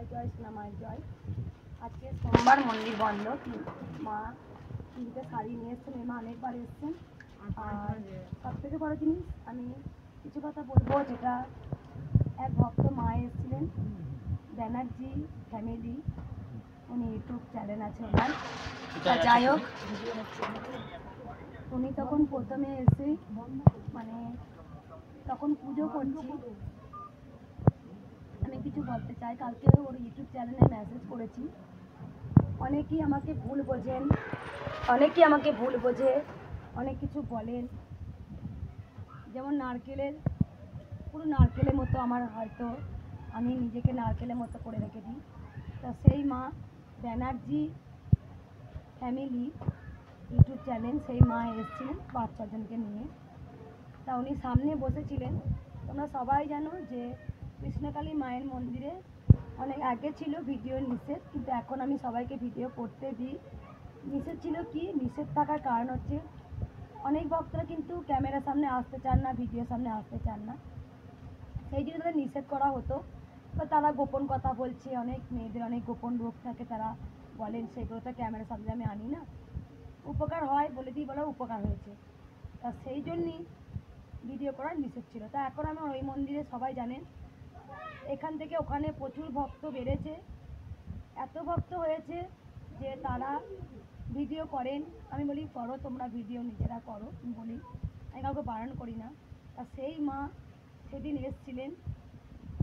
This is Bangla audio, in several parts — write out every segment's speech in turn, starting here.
জয় জয় সোনামায়ের জয়। আজকে সোমবার, মন্দির বন্ধ। মা তিনটে শাড়ি নিয়ে এসছেন, মা অনেকবার এসছেন। আর সব থেকে বড় জিনিস, আমি কিছু কথা বলবো, যেটা এক ভক্ত মা এসেছিলেন, ব্যানার্জি ফ্যামিলি, উনি ইউটিউব চ্যানেল আছে ওনার। যাই হোক, উনি তখন প্রথমে এসে মানে তখন পুজো করছি, আমি কিছু বলতে চাই। কালকে ওর ইউটিউব চ্যানেলে মেসেজ করেছি। অনেকেই আমাকে ভুল বোঝে, অনেক কিছু বলেন। যেমন পুরো নারকেলের মতো আমার, হয়তো আমি নিজেকে নারকেলের মতো করে রেখে দিই। তা সেই মা ব্যানার্জি ফ্যামিলি ইউটিউব চ্যানেল, সেই মা এসেছিলেন 5-6 জনকে নিয়ে। তা উনি সামনে বসেছিলেন। তোমরা সবাই জানো যে কৃষ্ণকালী মায়ের মন্দিরে অনেক আগে ছিল ভিডিও নিষেধ, কিন্তু এখন আমি সবাইকে ভিডিও করতে দিই। নিষেধ ছিল কি, নিষেধ থাকার কারণ হচ্ছে অনেক ভক্তরা কিন্তু ক্যামেরার সামনে আসতে চান না, ভিডিওর সামনে আসতে চান না, সেই জন্য তাদের নিষেধ করা হতো। তো তারা গোপন কথা বলছে, অনেক মেয়েদের অনেক গোপন রোগ থাকে, তারা বলেন সেগুলো তো ক্যামেরার সামনে আমি আনি না। উপকার হয় বলে দিই, বলার উপকার হয়েছে, তা সেই জন্যই ভিডিও করার নিষেধ ছিল। তা এখন আমার ওই মন্দিরে সবাই জানেন, এখান থেকে ওখানে প্রচুর ভক্ত বেড়েছে, এত ভক্ত হয়েছে যে তারা ভিডিও করেন। আমি বলি করো, তোমরা ভিডিও নিজেরা করো, বলি, আমি কাউকে বারণ করি না। তা সেই মা সেদিন এসছিলেন,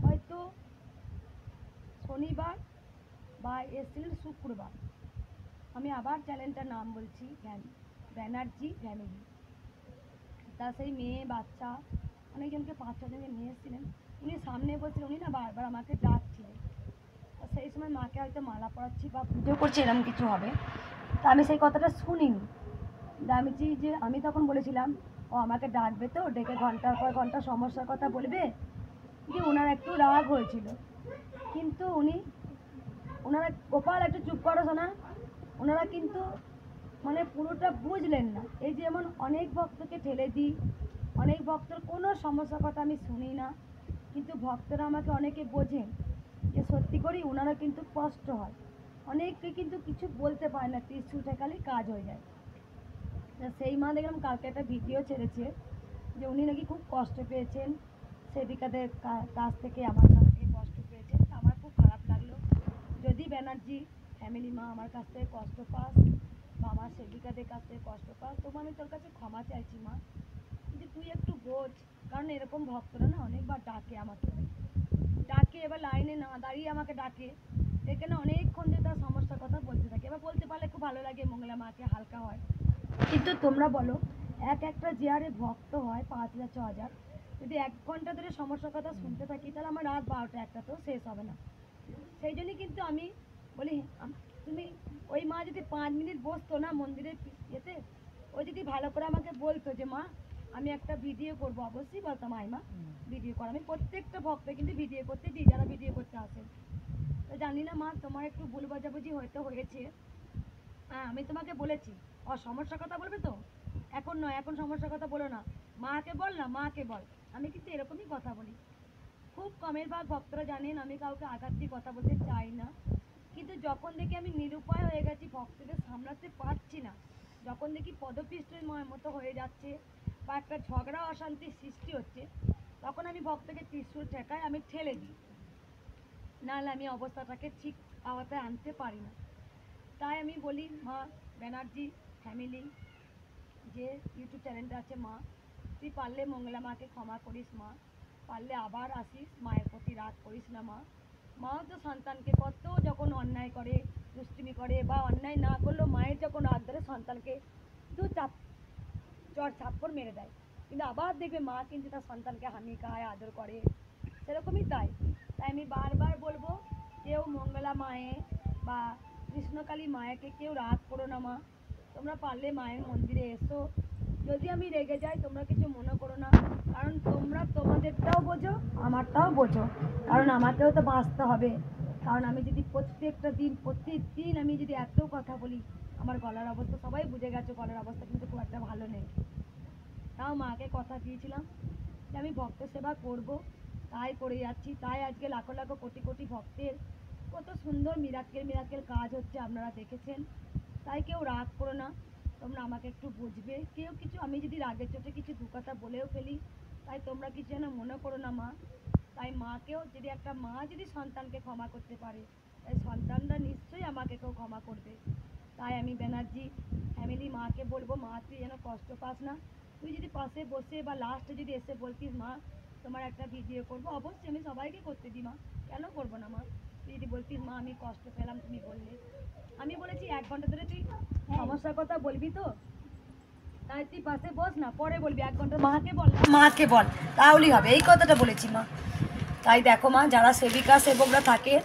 হয়তো শনিবার বা এসছিলেন শুক্রবার। আমি আবার চ্যানেলটার নাম বলছি, ব্যানার্জি ফ্যামিলি। তা সেই মেয়ে বাচ্চা অনেকজনকে 5-6 জনকে নিয়ে এসেছিলেন। উনি সামনে বসছিলেন, উনি না বারবার আমাকে ডাকছিলেন। সেই সময় মাকে হয়তো মালা পরাচ্ছি বা পুজো করছি, এরকম কিছু হবে। তা আমি সেই কথাটা শুনিনি। আমি তখন বলেছিলাম, ও আমাকে ডাকবে তো, ডেকে ঘন্টার পর ঘন্টা সমস্যার কথা বলবে, যে ওনার একটু রাগ হয়েছিল। কিন্তু ওনারা গোপাল একটু চুপ করো শোনা, ওনারা কিন্তু মানে পুরোটা বুঝলেন না। এই যেমন অনেক ভক্তকে ঠেলে দিই, অনেক ভক্তর কোনো সমস্যার কথা আমি শুনি না, কিন্তু ভক্তরা আমাকে অনেকে বোঝেন যে সত্যি করেই ওনারা কিন্তু কষ্ট হয়। অনেকে কিন্তু কিছু বলতে পারে না, ত্রিশূল ঠেকালেই কাজ হয়ে যায়। সেই মা দেখলাম কালকে একটা ভিডিও ছেড়েছে যে উনি নাকি খুব কষ্ট পেয়েছেন, সেবিকাদের কাছ থেকে, আমার কাছ থেকে কষ্ট পেয়েছেন। আমার খুব খারাপ লাগলো। যদি ব্যানার্জি ফ্যামিলি মা আমার কাছ থেকে কষ্ট পাস বা আমার সেবিকাদের কাছ থেকে কষ্ট পাস, তবু আমি তোর কাছে ক্ষমা চাইছি মা, যে তুই একটু বোঝ। কারণ এরকম ভক্তরা না অনেকবার ডাকে, এবার লাইনে না দাঁড়িয়ে আমাকে ডাকে, ডেকে না অনেকক্ষণ যে তার সমস্যার কথা বলতে থাকে। এবার বলতে পারলে খুব ভালো লাগে, মঙ্গলা মাকে হালকা হয়। কিন্তু তোমরা বলো, একটা চেয়ারে ভক্ত হয় 5,000-6,000, যদি 1 ঘন্টা ধরে সমস্যার কথা শুনতে থাকি, তাহলে আমার রাত 12টা-1টা তো শেষ হবে না। সেই জন্যই কিন্তু আমি বলি, তুমি ওই মা যদি 5 মিনিট বসতো না মন্দিরের ইয়েতে, ও যদি ভালো করে আমাকে বলতো যে মা আমি একটা ভিডিও করবো, অবশ্যই বলতাম আই মা ভিডিও কর। আমি প্রত্যেকটা ভক্তকে কিন্তু ভিডিও করতে দিই, যারা ভিডিও করতে আসেন। তো জানি না মা, তোমার একটু ভুল বোঝাবুঝি হয়তো হয়েছে। হ্যাঁ, আমি তোমাকে বলেছি সমস্যার কথা বলবে তো, এখন নয়, এখন সমস্যার কথা বলো না, মাকে বল না, মাকে বল। আমি কিন্তু এরকমই কথা বলি। খুব কমের ভাগ ভক্তরা জানেন আমি কাউকে আঘাত দিয়ে কথা বলতে চাই না, কিন্তু যখন দেখি আমি নিরুপায় হয়ে গেছি, ভক্তদের সামলাতে পারছি না, যখন দেখি পদপিষ্টের মতো হয়ে যাচ্ছে বা একটা ঝগড়া অশান্তির সৃষ্টি হচ্ছে, তখন আমি ভক্তকে ত্রিশূল ঠেকায় আমি ঠেলে দিই, নাহলে আমি অবস্থাটাকে ঠিক আওতায় আনতে পারি না। তাই আমি বলি মা ব্যানার্জি ফ্যামিলি যে ইউটিউব চ্যানেলটা আছে, মা তুই পারলে মঙ্গলা মাকে ক্ষমা করিস মা, পারলে আবার আসিস, মায়ের প্রতি রাগ করিস না মা। মাও তো সন্তানকে কত যখন অন্যায় করে, দুষ্টুমি করে, বা অন্যায় না করলেও মায়ের যখন রাগ ধরে সন্তানকে দু চর চাপ্পড় মেরে দেয়, কিন্তু আবার দেখবে মা কিন্তু তার সন্তানকে হামি খায়, আদর করে, সেরকমই তাই আমি বারবার বলবো, কেউ মঙ্গলা মায়ে বা কৃষ্ণকালী মায়াকে কেউ রাগ করো না মা, তোমরা পারলে মায়ের মন্দিরে এসো। যদি আমি রেগে যাই তোমরা কিছু মনে করো না, কারণ তোমরা তোমাদেরটাও বোঝো, আমারটাও বোঝো, কারণ আমাকেও তো বাঁচতে হবে। কারণ আমি যদি প্রত্যেকদিন আমি যদি এত কথা বলি, আমার গলার অবস্থা সবাই বুঝে গেছে, গলার অবস্থা কিন্তু খুব একটা ভালো নেই। তাও মাকে কথা দিয়েছিলাম যে আমি ভক্ত সেবা করব, তাই করে যাচ্ছি। তাই আজকে লাখো লাখো কোটি কোটি ভক্তের কত সুন্দর মিরাক্কেল মিরাক্কেল কাজ হচ্ছে আপনারা দেখেছেন। তাই কেউ রাগ করো না, তোমরা আমাকে একটু বুঝবে। কেউ কিছু আমি যদি রাগের চোটে কিছু দু কথা বলেও ফেলি, তাই তোমরা কিছু যেন মনে করো না মা। তাই মাকেও যদি একটা মা যদি সন্তানকে ক্ষমা করতে পারে, তাই সন্তানরা নিশ্চয়ই আমাকে কেউ ক্ষমা করবে। তাই আমি ব্যানার্জি ফ্যামিলি মাকে বলবো, মা তুই যেন কষ্ট পাস না। তুই যদি পাশে বসে বা লাস্টে যদি এসে বলতিস মা তোমার একটা ভিডিও করবো, অবশ্যই আমি সবাইকে করতে দিই মা, কেন করবো না মা। তুই যদি বলতিস মা আমি কষ্ট পেলাম তুমি বললে, আমি বলেছি 1 ঘন্টা ধরে তুই সমস্যার কথা বলবি তো, তাই তুই পাশে বস না, পরে বলবি 1 ঘন্টা মাকে বল, মাকে বল, তাহলেই হবে, এই কথাটা বলেছি মা। তাই দেখো মা, যারা সেবিকা সেবকরা থাকে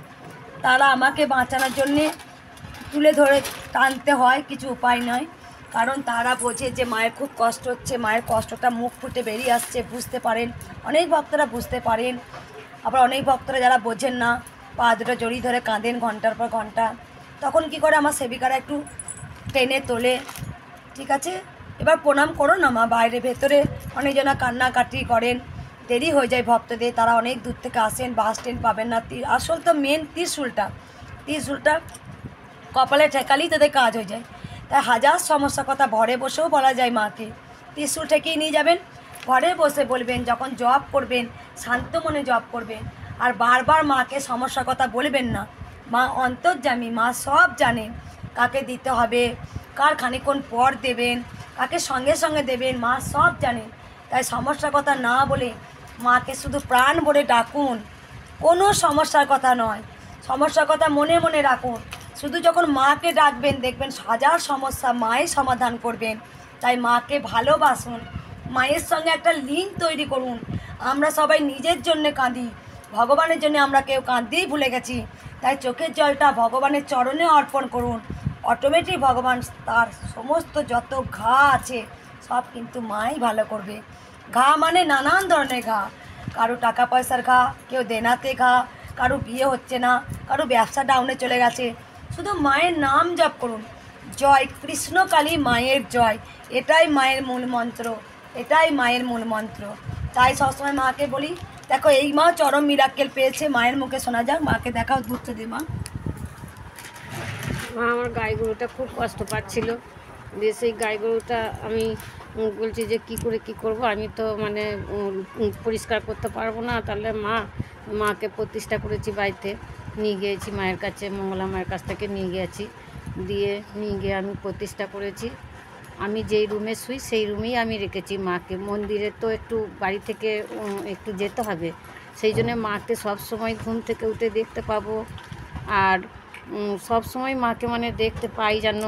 তারা আমাকে বাঁচানোর জন্যে তুলে ধরে টানতে হয়, কিছু উপায় নয়। কারণ তারা বোঝে যে মায়ের খুব কষ্ট হচ্ছে, মায়ের কষ্টটা মুখ ফুটে বেরিয়ে আসছে, বুঝতে পারেন। অনেক ভক্তরা বুঝতে পারেন, আবার অনেক ভক্তরা যারা বোঝেন না পা দুটো জড়িয়ে ধরে কাঁদেন ঘন্টার পর ঘন্টা। তখন কি করে আমার সেবিকারা একটু টেনে তোলে, ঠিক আছে। এবার প্রণাম করো না মা, বাইরে ভেতরে অনেকজনা কান্নাকাটি করেন, দেরি হয়ে যায় ভক্তদের, তারা অনেক দূর থেকে আসেন, বাস ট্রেন পাবেন না। আসল তো মেন ত্রিশূলটা কপালে ঠেকালেই তাদের কাজ হয়ে যায়। তাই হাজার সমস্যার কথা ঘরে বসেও বলা যায় মাকে, ত্রিশূল ঠেকেই নিয়ে যাবেন, ঘরে বসে বলবেন, যখন জব করবেন শান্ত মনে জব করবেন। আর বারবার মাকে সমস্যার কথা বলবেন না, মা অন্তর্যামী, মা সব জানেন, কাকে দিতে হবে, কার খানিকক্ষণ পর দেবেন, কাকে সঙ্গে সঙ্গে দেবেন, মা সব জানেন। তাই সমস্যার কথা না বলে মাকে শুধু প্রাণ ভরে ডাকুন, কোনো সমস্যার কথা নয়, সমস্যার কথা মনে মনে রাখুন। শুধু যখন মাকে ডাকবেন দেখবেন হাজার সমস্যা মাই সমাধান করবেন। তাই মাকে ভালোবাসুন, মায়ের সঙ্গে একটা লিঙ্ক তৈরি করুন। আমরা সবাই নিজের জন্যে কাঁদি, ভগবানের জন্য আমরা কেউ কাঁদতেই ভুলে গেছি। তাই চোখের জলটা ভগবানের চরণে অর্পণ করুন, অটোমেটিক ভগবান তার সমস্ত যত ঘা আছে সব কিন্তু মাই ভালো করবে। ঘা মানে নানান ধরনের ঘা, কারো টাকা পয়সার ঘা, কেউ দেনাতে ঘা, কারো বিয়ে হচ্ছে না, কারো ব্যবসা ডাউনে চলে গেছে, শুধু মায়ের নাম জপ করুন, জয় কৃষ্ণকালী মায়ের জয়, এটাই মায়ের মূল মন্ত্র, এটাই মায়ের মূল মন্ত্র। তাই সবসময় মাকে বলি, দেখো এই মা চরম মিরাক্কেল পেয়েছে, মায়ের মুখে শোনা যাক, মাকে দেখাও, দুধটা দে মা। মা আমার গাই গরুটা খুব কষ্ট পাচ্ছিল, দিয়ে সেই গাই গরুটা আমি বলছি যে কি করে কি করব, আমি তো মানে পরিষ্কার করতে পারবো না। তাহলে মাকে প্রতিষ্ঠা করেছি, বাড়িতে নিয়ে গিয়েছি মায়ের কাছে, মঙ্গলা মায়ের কাছ থেকে নিয়ে গিয়েছি, নিয়ে গিয়ে আমি প্রতিষ্ঠা করেছি। আমি যেই রুমে শুই সেই রুমেই আমি রেখেছি মাকে। মন্দিরে তো একটু বাড়ি থেকে একটু যেতে হবে, সেই জন্য মাকে সব সময় ঘুম থেকে উঠে দেখতে পাবো। আর সব সময় মাকে মানে দেখতে পাই, যেন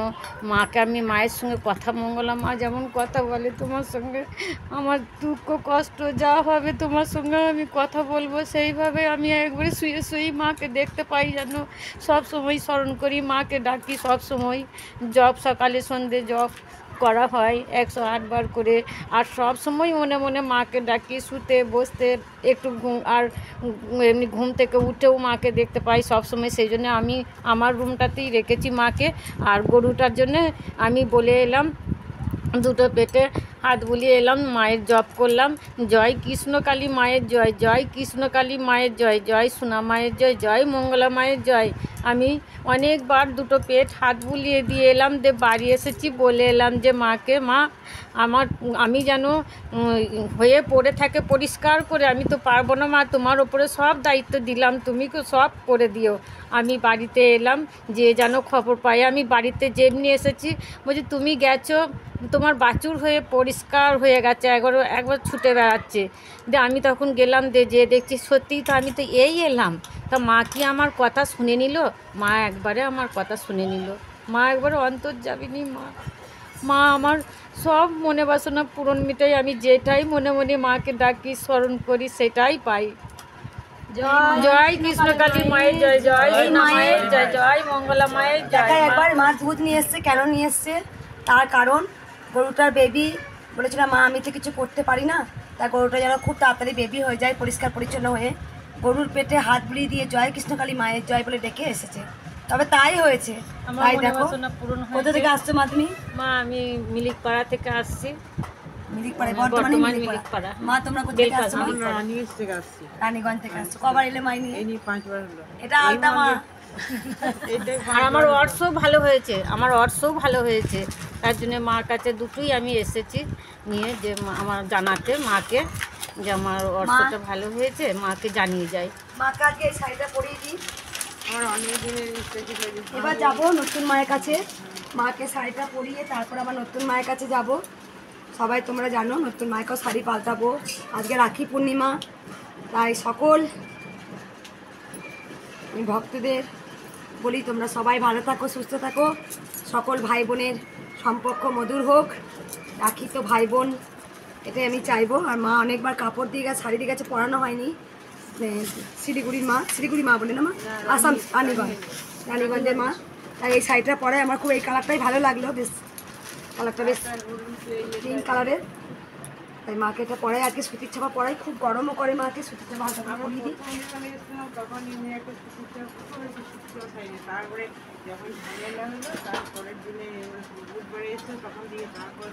মাকে আমি মায়ের সঙ্গে কথা, মঙ্গলা মা যেমন কথা বলে তোমার সঙ্গে, আমার দুঃখ কষ্ট যা হবে তোমার সঙ্গে আমি কথা বলবো, সেইভাবে আমি একবারে শুয়ে শুয়েই মাকে দেখতে পাই, যেন সব সময় স্মরণ করি, মাকে ডাকি সব সময়। জপ সকালে সন্ধ্যে জপ করা হয় 108 বার করে। আর সব সময় মনে মনে মাকে ডাকি, শুতে বসতে একটু আর এমনি ঘুম থেকে উঠেও মাকে দেখতে পাই সব সময়। সেই জন্য আমি আমার রুমটাতেই রেখেছি মাকে। আর গরুটার জন্যে আমি বলে এলাম, দুটো পেটে হাত বুলিয়ে এলাম, মায়ের জপ করলাম, জয় কৃষ্ণকালী মায়ের জয়, জয় কৃষ্ণকালী মায়ের জয়, জয় সোনা মায়ের জয়, জয় মঙ্গলা মায়ের জয়। আমি অনেকবার দুটো পেট হাত বুলিয়ে দিয়ে এলাম, দিয়ে বাড়ি এসেছি, বলে এলাম যে মাকে, মা আমি যেন হয়ে পড়ে থাকে পরিষ্কার করে, আমি তো পারবো না মা, তোমার ওপরে সব দায়িত্ব দিলাম, তুমি সব করে দিও। আমি বাড়িতে এলাম, যে যেন খবর পাই, আমি বাড়িতে যেমনি এসেছি বলছি তুমি গেছো, তোমার বাছুর হয়ে পরিষ্কার হয়ে গেছে, একবার ছুটে বেড়াচ্ছে। দিয়ে আমি তখন গেলাম, যে দেখছি সত্যিই তো আমি তো এই এলাম। তা মা কি আমার কথা শুনে নিল? মা একবারে আমার কথা শুনে নিল, মা একবারে অন্তর্যামিনী মা আমার সব মনে বাসনা পূরণ মিটাই। আমি যেটাই মনে মনে মাকে ডাকি, স্মরণ করি, সেটাই পাই। জয় কৃষ্ণকালী মায়ের জয়, জয় মায়ের জয়, জয় মঙ্গলা মায়ের জয়। একবার মা দুধ নিয়ে এসছে, কেন নিয়ে এসছে তার কারণ, গরুটার বেবি বলেছিল মা আমি তো কিছু করতে পারি না, তা গরুটা যেন খুব তাড়াতাড়ি বেবি হয়ে যায়, পরিষ্কার পরিচ্ছন্ন হয়ে, গরুর পেটে হাত বুলিয়ে দিয়ে জয় কৃষ্ণকালী মায়ের জয় বলে ডেকে এসেছে, তবে তাই হয়েছে। তাই দেখো, কোথা থেকে আসছো মা তুমি? মা আমি মিলিকপাড়া থেকে আসছি, মিলিকপাড়া, বর্তমানে মিলিকপাড়া। মা তোমরা কোথা থেকে আসছো? রানীগঞ্জ থেকে আসছো। কবার এলে মাই নিয়ে? 5 বার হলো। এটা আলতা মা, আর আমার অর্থও ভালো হয়েছে, আমার অর্থও ভালো হয়েছে। তার জন্য মার কাছে দুটোই আমি এসেছি নিয়ে, যে আমার জানাতে মাকে যে আমার অর্থটা ভালো হয়েছে, মাকে জানিয়ে যায়। মাকে আজকে এই শাড়িটা পরিয়ে দিই। আমার অনেক দিনের ইচ্ছে ছিল যে এবার যাবো নতুন মায়ের কাছে, মাকে শাড়িটা পরিয়ে তারপর আবার নতুন মায়ের কাছে যাব। সবাই তোমরা জানো নতুন মায়েকেও শাড়ি পাল্টাবো। আজকে রাখি পূর্ণিমা, তাই সকল ভক্তদের বলি তোমরা সবাই ভালো থাকো, সুস্থ থাকো, সকল ভাই বোনের সম্পর্ক মধুর হোক। রাখি তো ভাই বোন, এটাই আমি চাইবো। আর মা অনেকবার কাপড় দিয়ে গেছে, শাড়ি দিয়ে গেছে, পরানো হয়নি। শিলিগুড়ির মা বলে না মা, আসাম রানীগঞ্জের মা। তাই এই শাড়িটা পরে আমার খুব, এই কালারটাই ভালো লাগলো, বেশ কালারটা বেশ পিঙ্ক কালারের। তাই মাকে এটা পরে আজকে সুতির ছাপা পরাই, খুব গরমও করে মাকে সুতির ছাপা পরিয়ে দিই। তখন একটা তারপরে যখন ঝামেলা হলো তারপরের দিনে বুধবারে এসে তখন দিয়ে তারপরে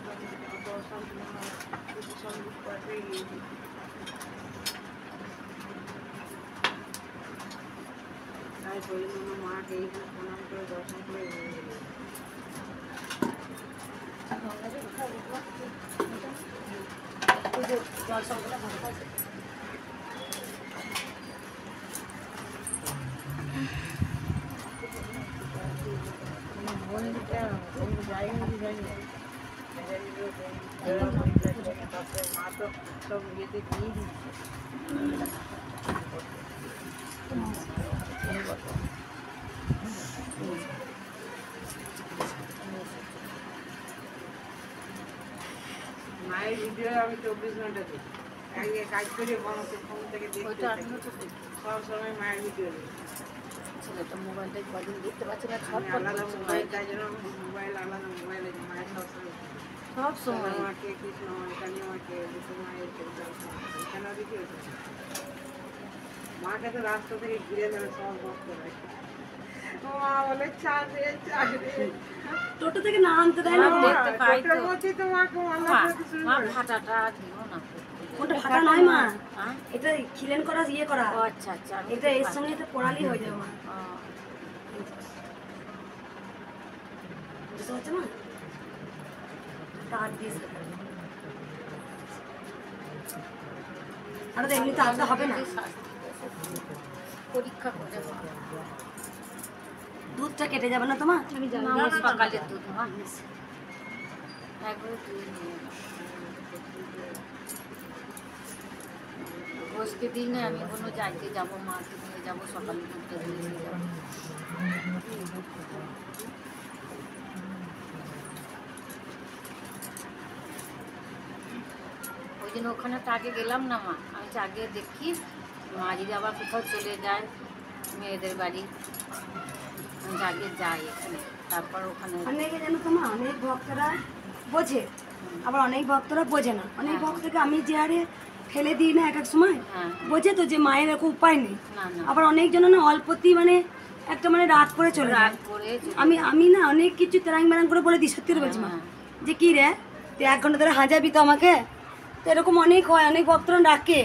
তাই পরিমাণ মাকে এইখানে প্রণাম করে দর্শন করে মা তো সব ইয়েতে দিয়ে দিচ্ছে। মায়ের ভিডিও আমি 24 ঘন্টা দেখি, আগে কাজ করে বানাতে ফোন থেকে দেখতে সব সময় মায়ের ভিডিও দেখি। ছেলেটা মোবাইলটা কদিন দেখতে পাচ্ছি না, আমি আলাদা মোবাইল, তাই জন্য মোবাইল আলাদা মোবাইল আছে। মায়ের সব সময় মাকে কৃষ্ণ এখানে মাকে দুটো মায়ের এখানে দেখি। মাকে তো রাস্তা থেকে ঘিরে ধরে সব ভক্ত রাখে। মা বলে চাঁদে চাঁদে, টোটো থেকে না আনতে দেয় না। টোটোর মধ্যে তো মাকে মালা করতে শুরু করে। ফাটাটা দিও না। ওটা ফাটা নয় মা, এটা খিলেন করা ইয়ে করা। ও আচ্ছা আচ্ছা, এটা এর সঙ্গে এটা পড়ালি হয়ে যাবে মা, বুঝতে পারছো মা? তার দিয়ে আর তো এমনিতে আনতে হবে না। পরীক্ষা করে দুধটা কেটে যাবে না তোমার? আমি জানি না, সকালের দুধ মা একবারে দুধ নিয়ে বসতে দিনে আমি কোনো জায়গায় যাবো, মাকে নিয়ে যাবো, সকালে দুধটা দিয়ে নিয়ে যাবো। ওই জন্য ওখানে তো আগে গেলাম না মা, আমি তো আগে দেখি মা যদি আবার কোথাও চলে যায় মেয়েদের বাড়ি, আমি আগে যাই এখানে, তারপর ওখানে অনেকে জানো তো মা, অনেক ভক্তরা বোঝে, আবার অনেক ভক্তরা বোঝে না। অনেক ভক্তকে আমি যে হারে ফেলে দিই না এক এক সময়, বোঝে তো যে মায়ের এরকম উপায় নেই। আবার অনেকজন না অল্পতেই মানে একটা মানে রাত করে চলে যায়। আমি না অনেক কিছু তেরাং বেরাং করে বলে দিই, সত্যি করে বলছি মা, যে কি রে তুই 1 ঘন্টা ধরে হাজাবি তো আমাকে। তো এরকম অনেক হয়, অনেক ভক্তরা ডাকে,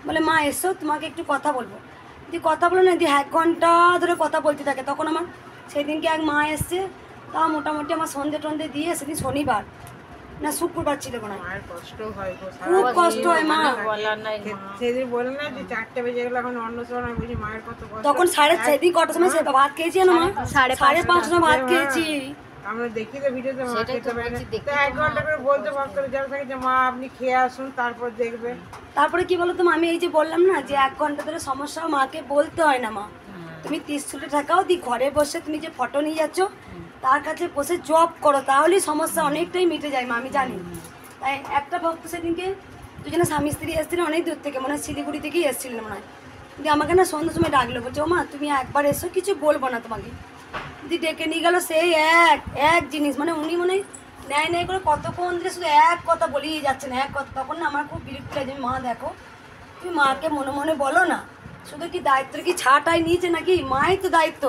বলে মা এসো তোমাকে একটু কথা বলবো। যদি কথা বলে না, দিয়ে 1 ঘন্টা ধরে কথা বলতে থাকে। তখন আমার সেদিনকে এক মা এসছে, তা মোটামুটি আমার সন্ধে টন্ধে দিয়ে, সেদিন শনিবার না শুক্রবার ছিল মনে হয়, মায়ের কষ্ট হয়, খুব কষ্ট হয় মা। সেদিন বলে না যে 4টে বেজে গেলে এখন অন্য সময় আমি বুঝি মায়ের কত কষ্ট। তখন সেদিন কটার সময় ভাত খেয়েছি না মা? 5:30 সময় ভাত খেয়েছি। আমরা দেখি তো ভিডিওতে মা খেতে পারে না, তো 1 ঘন্টা করে বলতে ভক্তরা যারা থাকে যে মা আপনি খেয়ে আসুন তারপর দেখবে। তারপরে কি বলতো মা, আমি এই যে বললাম না যে 1 ঘন্টা ধরে সমস্যা মাকে বলতে হয় না মা। তুমি ত্রিশূলে ঠেকাও দি, ঘরে বসে তুমি যে ফটো নিয়ে যাচ্ছ তার কাছে বসে জব করো, তাহলেই সমস্যা অনেকটাই মিটে যায় মা, আমি জানি। তাই একটা ভক্ত সেদিনকে দুজনে স্বামী স্ত্রী এসেছিলেন অনেক দূর থেকে, মনে হয় শিলিগুড়ি থেকেই এসেছিলেন মনে হয়। কিন্তু আমাকে না সন্ধ্যার সময় ডাকলো, বলছে ও মা তুমি একবার এসো, কিছু বলবো না তোমাকে। যদি ডেকে নিয়ে গেলো সেই এক জিনিস, মানে উনি মনে নেয় করে কতক্ষণ ধরে শুধু এক কথা বলেই যাচ্ছেন, এক কথা। তখন না আমার খুব বিরক্ত লাগে, মা দেখো তুমি মাকে মনে মনে বলো না, শুধু কি দায়িত্ব কি ছাটাই নিয়েছে নাকি, মাই তো দায়িত্ব।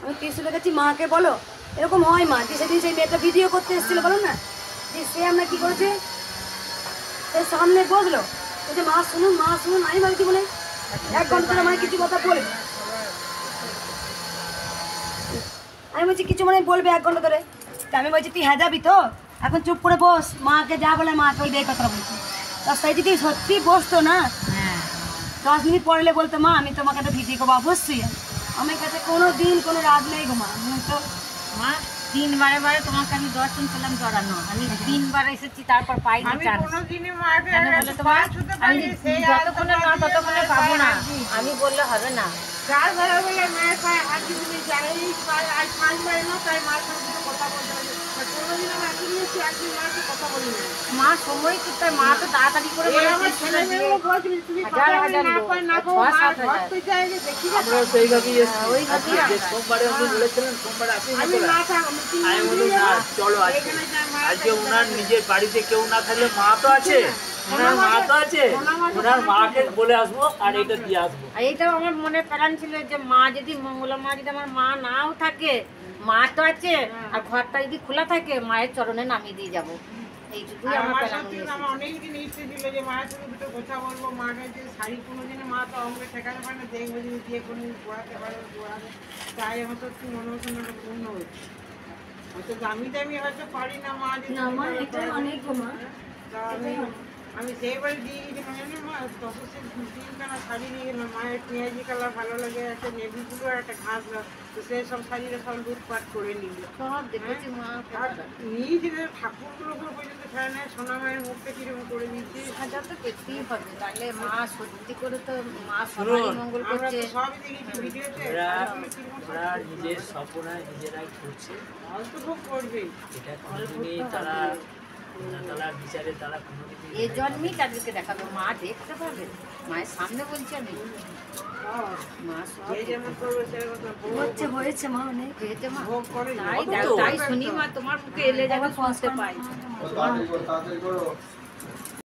আমি ত্রিশুলের কাছে মাকে বলো, এরকম হয় মা। যে সেদিন সেই মেয়েটা ভিডিও করতে এসেছিলো বলো না, যে সে আমরা কি করেছে, সে সামনে বসলো, বলছে মা শুনুন আমি ভাবছি বলে 1 ঘন্টা ধরে আমার কিছু কথা বলে। আমি বলছি কিছু মানে বলবে 1 ঘন্টা ধরে। তা আমি বলছি তুই হ্যাঁ যাবি তো, এখন চুপ করে বস, মাকে যা বলে মাকে ওই দিয়ে কথা বলছি। তা সেই যদি সত্যি বসতো না, হ্যাঁ 10 মিনিট পরে বলতো মা আমি তোমাকে একটা ভিডিও করবো, অবশ্যই আমার কাছে কোনো দিন কোনো রাত নেই গো মা। আমি তো মা 3 বারে বারে তোমাকে আমি দর্শন পেলাম জড়ানো, আমি 3 বার এসেছি তারপর পাইনি আমি চান্স। কোনোদিনই মাকে কেন বলে তোমার আমি যতক্ষণে না ততক্ষণে পাবো না, আমি বললে হবে না। 4 বেলা বলে মায়ের পায়ে হাত দিয়ে তুমি যাই আজ 5 বার এলো, তাই মায়ের সঙ্গে দুটো কথা বলতে হবে। কোনোদিন আমি একদিন এসেছি, একদিন মায়ের সাথে কথা বলি না। মা সময় কোথায়, মা তো তাড়াতাড়ি করে এই আমার ছেলে মেয়েগুলো বলছিল তুমি হাজার কথা হাজার না লোক, পাই না গো, 6-7 মার ঘর হাজার। তো যাই যে দেখি না। আমরা সেইভাবেই এসেছি। ওই ভাবেই আজকে যে সোমবারে উনি বলেছিলেন সোমবারে আসেন আমি না না থাক, আমি 3 আমি দিন বললাম দিয়ে না যাবো। চলো আজকে এখানে যা মা আজকে ওনার নিজের বাড়িতে কেউ না থাকলে মা তো আছে, ওনার মা তো আছে, ওনার মাকে বলে আসবো আর এটা দিয়ে আসবো। আর এইটাও আমার মনে প্ল্যান ছিল যে মা যদি মঙ্গলা মা যদি আমার মা নাও থাকে, মা তো আছে, আর ঘরটা যদি খোলা থাকে মায়ের চরণে নামিয়ে দিয়ে যাবো, এইটুকুই আর আমার আমার প্ল্যান সত্যি হয়েছে। আমার অনেকদিন ইচ্ছে ছিল যে মায়ের সঙ্গে দুটো কথা বলবো। মাকে যে শাড়ি কোনোদিনও মা তো আমাকে ঠেকাতে পারে না, দেখবো যদি দিয়ে কোনোদিন পড়াতে পারে পড়াবে, তাই আমার সত্যি মনোবাসনাটা পূর্ণ হচ্ছে। হয়তো দামি দামি হয়তো পারি না মা, যদি না মা এটাই অনেক গো মা। তা আমি সেইবারে দিয়ে গেছি মানে মা 10-3খানা শাড়ি নিয়ে গেলাম। মায়ের পেঁয়াজি কালার ভালো লাগে, একটা নেভি ব্লু আর একটা ঘাস, তো সেই সব শাড়িটা সব লুটপাট করে নিল। সব দেখেছি মা, আর নিজেদের ঠাকুরগুলোকে পর্যন্ত ফেলে নেয়, সোনা মায়ের মুখটা কিরকম করে দিচ্ছে। হাজার তো দেখতেই হবে, তাহলে মা সত্যি করে তো মা শুনুন, সবারই মঙ্গল আমরা করছে। তো সবই দেখেছি ভিডিওতে। ওরা নিজের স্বপ্না নিজেরাই করছে, ফালতু ভোগ করবে। এটা কোনোদিনই তারা বিচারে তারা কোনোদিনই এই জন্মেই তাদেরকে দেখাবে, মা দেখতে পাবে, মায়ের সামনে বলছি আমি, মা সব যে যেমন করবে সেরকম তো ভোগ হয়েছে মা অনেক। হয়েছে মা, ভোগ করে। তাই শুনি মা তোমার মুখে এলে যেন শুনতে পাই। মা